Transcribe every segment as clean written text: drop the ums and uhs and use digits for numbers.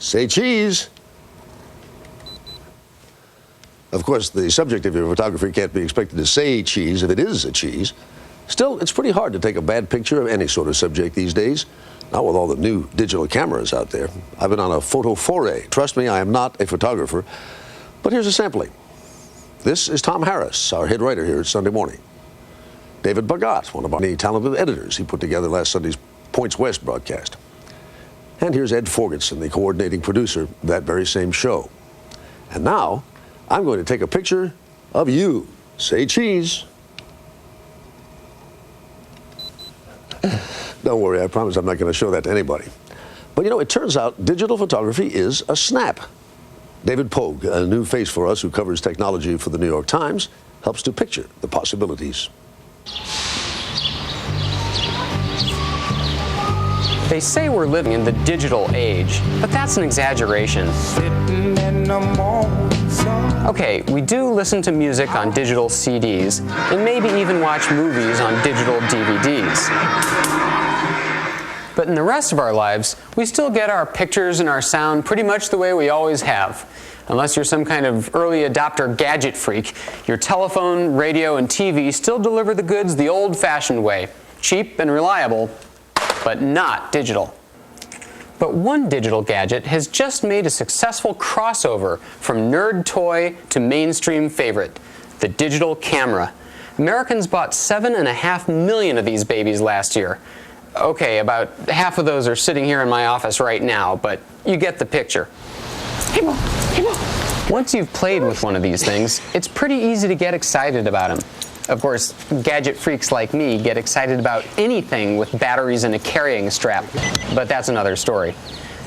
Say cheese. Of course, the subject of your photography can't be expected to say cheese if it is a cheese. Still, it's pretty hard to take a bad picture of any sort of subject these days, not with all the new digital cameras out there. I've been on a photo foray. Trust me, I am not a photographer. But here's a sampling. This is Tom Harris, our head writer here at Sunday Morning. David Bagat, one of our many talented editors. He put together last Sunday's Points West broadcast. And here's Ed Forgetson, the coordinating producer of that very same show. And now, I'm going to take a picture of you. Say cheese. Don't worry, I promise I'm not going to show that to anybody. But you know, it turns out digital photography is a snap. David Pogue, a new face for us who covers technology for the New York Times, helps to picture the possibilities. They say we're living in the digital age, but that's an exaggeration. Okay, we do listen to music on digital CDs, and maybe even watch movies on digital DVDs. But in the rest of our lives, we still get our pictures and our sound pretty much the way we always have. Unless you're some kind of early adopter gadget freak, your telephone, radio, and TV still deliver the goods the old-fashioned way. Cheap and reliable, but not digital. But one digital gadget has just made a successful crossover from nerd toy to mainstream favorite, the digital camera. Americans bought 7.5 million of these babies last year. Okay, about half of those are sitting here in my office right now, but you get the picture. Hey, Mo. Hey, Mo. Once you've played with one of these things, it's pretty easy to get excited about them. Of course, gadget freaks like me get excited about anything with batteries and a carrying strap, but that's another story.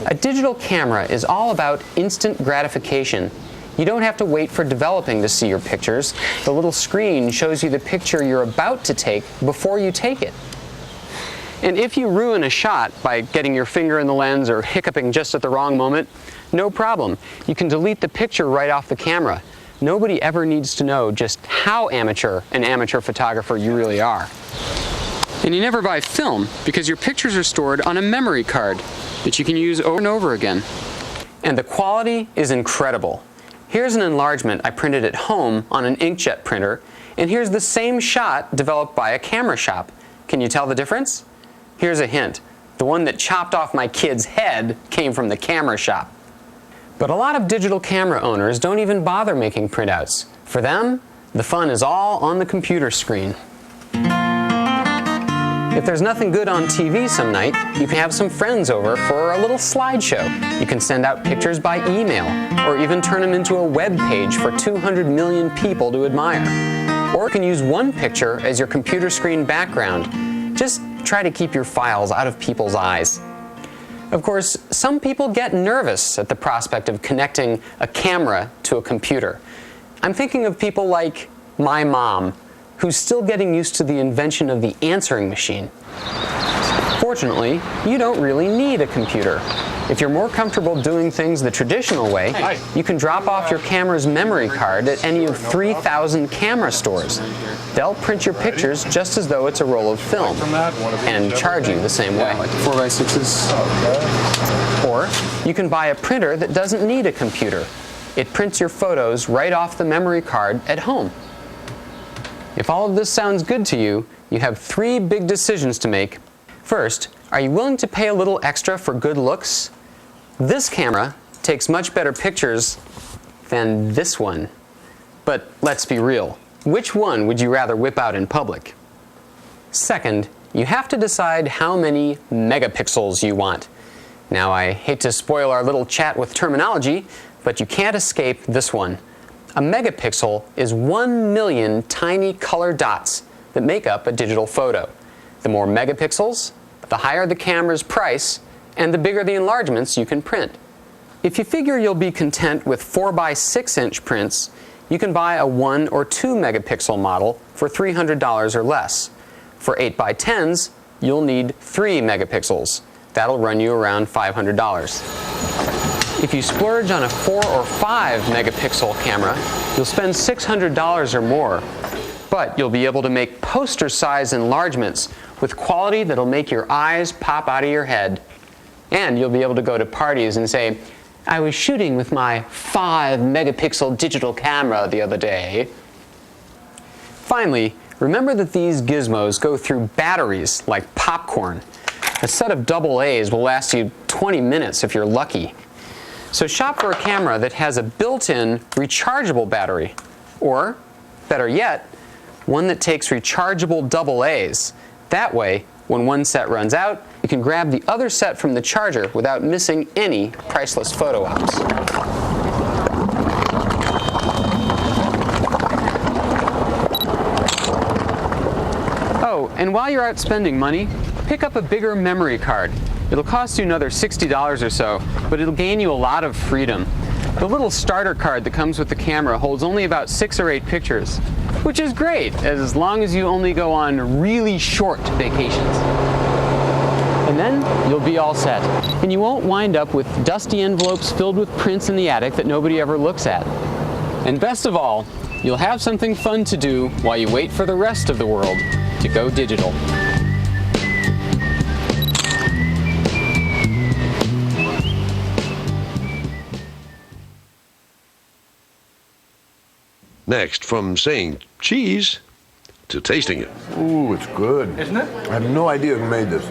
A digital camera is all about instant gratification. You don't have to wait for developing to see your pictures. The little screen shows you the picture you're about to take before you take it. And if you ruin a shot by getting your finger in the lens or hiccuping just at the wrong moment, no problem. You can delete the picture right off the camera. Nobody ever needs to know just how amateur an amateur photographer you really are. And you never buy film because your pictures are stored on a memory card that you can use over and over again. And the quality is incredible. Here's an enlargement I printed at home on an inkjet printer, and here's the same shot developed by a camera shop. Can you tell the difference? Here's a hint. The one that chopped off my kid's head came from the camera shop. But a lot of digital camera owners don't even bother making printouts. For them, the fun is all on the computer screen. If there's nothing good on TV some night, you can have some friends over for a little slideshow. You can send out pictures by email, or even turn them into a web page for 200 million people to admire. Or you can use one picture as your computer screen background. Just try to keep your files out of people's eyes. Of course, some people get nervous at the prospect of connecting a camera to a computer. I'm thinking of people like my mom, who's still getting used to the invention of the answering machine. Fortunately, you don't really need a computer. If you're more comfortable doing things the traditional way, you can drop off your camera's memory card at any of 3,000 camera stores. They'll print your pictures just as though it's a roll of film and charge you the same way. Like 4x6s. Or you can buy a printer that doesn't need a computer. It prints your photos right off the memory card at home. If all of this sounds good to you, you have 3 big decisions to make. First, are you willing to pay a little extra for good looks? This camera takes much better pictures than this one. But let's be real. Which one would you rather whip out in public? Second, you have to decide how many megapixels you want. Now, I hate to spoil our little chat with terminology, but you can't escape this one. A megapixel is 1 million tiny color dots that make up a digital photo. The more megapixels, the higher the camera's price, and the bigger the enlargements you can print. If you figure you'll be content with 4x6-inch prints, you can buy a 1 or 2 megapixel model for $300 or less. For 8x10s, you'll need 3 megapixels. That'll run you around $500. If you splurge on a 4 or 5 megapixel camera, you'll spend $600 or more. But you'll be able to make poster-size enlargements with quality that'll make your eyes pop out of your head. And you'll be able to go to parties and say, I was shooting with my 5-megapixel digital camera the other day. Finally, remember that these gizmos go through batteries like popcorn. A set of AA's will last you 20 minutes if you're lucky. So shop for a camera that has a built-in rechargeable battery. Or, better yet, one that takes rechargeable AA's. That way, when one set runs out, you can grab the other set from the charger without missing any priceless photo ops. Oh, and while you're out spending money, pick up a bigger memory card. It'll cost you another $60 or so, but it'll gain you a lot of freedom. The little starter card that comes with the camera holds only about 6 or 8 pictures, which is great as long as you only go on really short vacations. And then you'll be all set, and you won't wind up with dusty envelopes filled with prints in the attic that nobody ever looks at. And best of all, you'll have something fun to do while you wait for the rest of the world to go digital. Next, from saying cheese to tasting it. Ooh, it's good. Isn't it? I have no idea who made this.